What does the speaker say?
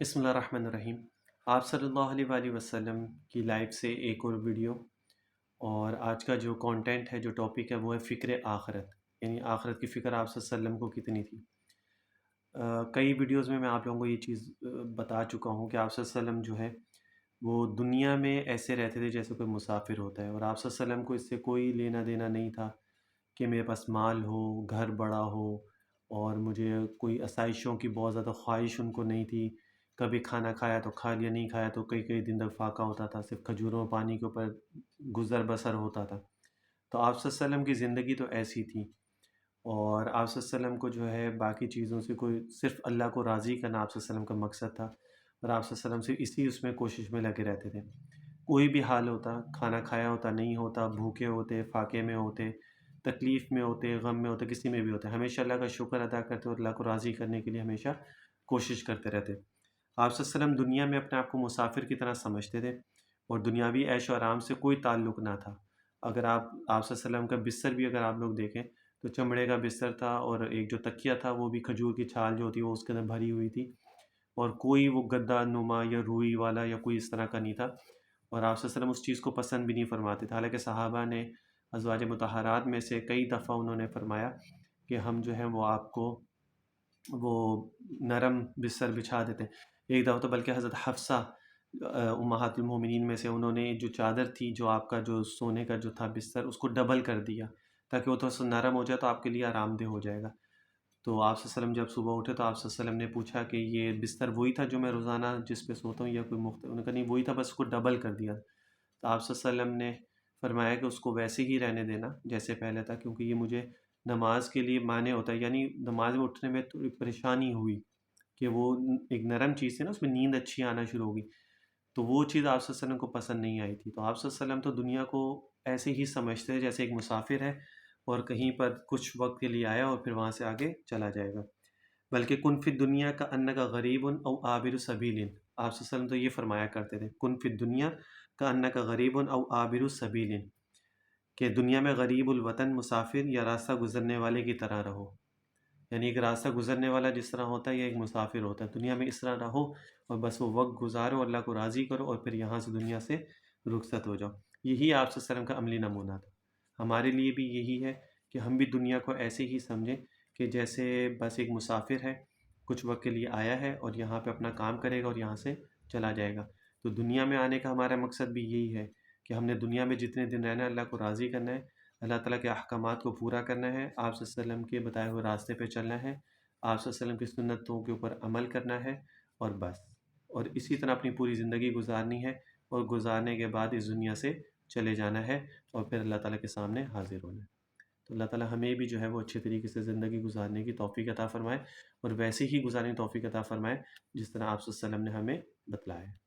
بسم اللہ الرحمن الرحیم۔ آپ صلی اللہ علیہ وآلہ وسلم کی لائف سے ایک اور ویڈیو، اور آج کا جو کانٹینٹ ہے، جو ٹاپک ہے، وہ ہے فکر آخرت، یعنی آخرت کی فکر آپ صلی اللہ علیہ وسلم کو کتنی تھی۔ کئی ویڈیوز میں آپ لوگوں کو یہ چیز بتا چکا ہوں کہ آپ صلی اللہ علیہ وسلم جو ہے وہ دنیا میں ایسے رہتے تھے جیسے کوئی مسافر ہوتا ہے، اور آپ صلی اللہ علیہ وسلم کو اس سے کوئی لینا دینا نہیں تھا کہ میرے پاس مال ہو، گھر بڑا ہو، اور مجھے کوئی آسائشوں کی بہت زیادہ خواہش ان کو نہیں تھی۔ کبھی کھانا کھایا تو کھا لیا، نہیں کھایا تو کئی کئی دن تک فاقہ ہوتا تھا، صرف کھجوروں پانی کے اوپر گزر بسر ہوتا تھا۔ تو آپ صلی اللہ علیہ وسلم کی زندگی تو ایسی تھی، اور آپ صلی اللہ علیہ وسلم کو جو ہے باقی چیزوں سے کوئی، صرف اللہ کو راضی کرنا آپ صلی اللہ علیہ وسلم کا مقصد تھا، اور آپ صلی اللہ علیہ وسلم سے اسی اس میں کوشش میں لگے رہتے تھے۔ کوئی بھی حال ہوتا، کھانا کھایا ہوتا نہیں ہوتا، بھوکے ہوتے، فاقے میں ہوتے، تکلیف میں ہوتے، غم میں ہوتے، کسی میں بھی ہوتے، ہمیشہ اللہ کا شکر ادا کرتے اور اللہ کو راضی کرنے کے لیے ہمیشہ کوشش کرتے رہتے۔ آپ صلی اللہ علیہ وسلم دنیا میں اپنے آپ کو مسافر کی طرح سمجھتے تھے، اور دنیاوی عیش و آرام سے کوئی تعلق نہ تھا۔ اگر آپ صلی اللہ علیہ وسلم کا بستر بھی اگر آپ لوگ دیکھیں تو چمڑے کا بستر تھا، اور ایک جو تکیہ تھا وہ بھی کھجور کی چھال جو ہوتی ہے وہ اس کے اندر بھری ہوئی تھی، اور کوئی وہ گدا نما یا روئی والا یا کوئی اس طرح کا نہیں تھا، اور آپ صلی اللہ علیہ وسلم اس چیز کو پسند بھی نہیں فرماتے تھے۔ حالانکہ صحابہ نے، ازواج مطہرات میں سے کئی دفعہ انہوں نے فرمایا کہ ہم جو ہیں وہ آپ کو وہ نرم بستر بچھا دیتے ہیں۔ ایک دفعہ تو بلکہ حضرت حفصہ امہات المومنین میں سے، انہوں نے جو چادر تھی، جو آپ کا جو سونے کا جو تھا بستر، اس کو ڈبل کر دیا تاکہ وہ تھوڑا سا نرم ہو جائے تو آپ کے لیے آرام دہ ہو جائے گا۔ تو آپ صلی اللہ علیہ وسلم جب صبح اٹھے تو آپ صلی اللہ علیہ وسلم نے پوچھا کہ یہ بستر وہی تھا جو میں روزانہ جس پہ سوتا ہوں، یا کوئی مختلف؟ انہوں نے کہا نہیں، وہی تھا، بس اس کو ڈبل کر دیا۔ تو آپ صلی اللہ علیہ وسلم نے فرمایا کہ اس کو ویسے ہی رہنے دینا جیسے پہلے تھا، کیونکہ یہ مجھے نماز کے لیے مانع ہوتا ہے، یعنی نماز میں اٹھنے میں تھوڑی پریشانی ہوئی کہ وہ ایک نرم چیز تھی نا، اس میں نیند اچھی آنا شروع ہوگی، تو وہ چیز آپ صلی اللہ علیہ وسلم کو پسند نہیں آئی تھی۔ تو آپ صلی اللہ علیہ وسلم تو دنیا کو ایسے ہی سمجھتے ہیں جیسے ایک مسافر ہے، اور کہیں پر کچھ وقت کے لیے آیا اور پھر وہاں سے آگے چلا جائے گا۔ بلکہ کن فی دنیا کا ان کا غریب او عابر سبیل، آپ صلی اللہ علیہ وسلم تو یہ فرمایا کرتے تھے، کن فی دنیا کا ان کا غریب او عابر سبیل، کہ دنیا میں غریب الوطن، مسافر یا راستہ گزرنے والے کی طرح رہو۔ یعنی ایک راستہ گزرنے والا جس طرح ہوتا ہے یا ایک مسافر ہوتا ہے، دنیا میں اس طرح رہو، اور بس وہ وقت گزارو، اللہ کو راضی کرو، اور پھر یہاں سے دنیا سے رخصت ہو جاؤ۔ یہی آپ صلی اللہ علیہ وسلم کا عملی نمونہ تھا۔ ہمارے لیے بھی یہی ہے کہ ہم بھی دنیا کو ایسے ہی سمجھیں کہ جیسے بس ایک مسافر ہے، کچھ وقت کے لیے آیا ہے اور یہاں پہ اپنا کام کرے گا اور یہاں سے چلا جائے گا۔ تو دنیا میں آنے کا ہمارا مقصد بھی یہی ہے کہ ہم نے دنیا میں جتنے دن رہنا ہے، اللہ کو راضی کرنا ہے، اللہ تعالیٰ کے احکامات کو پورا کرنا ہے، آپ صلی اللہ علیہ وسلم کے بتائے ہوئے راستے پہ چلنا ہے، آپ صلی اللہ علیہ وسلم کی سنتوں کے اوپر عمل کرنا ہے، اور بس، اور اسی طرح اپنی پوری زندگی گزارنی ہے، اور گزارنے کے بعد اس دنیا سے چلے جانا ہے، اور پھر اللہ تعالیٰ کے سامنے حاضر ہونا ہے۔ تو اللہ تعالیٰ ہمیں بھی جو ہے وہ اچھے طریقے سے زندگی گزارنے کی توفیق عطا فرمائے، اور ویسے ہی گزارنے کی توفیق عطا فرمائے جس طرح آپ صلی اللہ علیہ وسلم نے ہمیں بتلایا ہے۔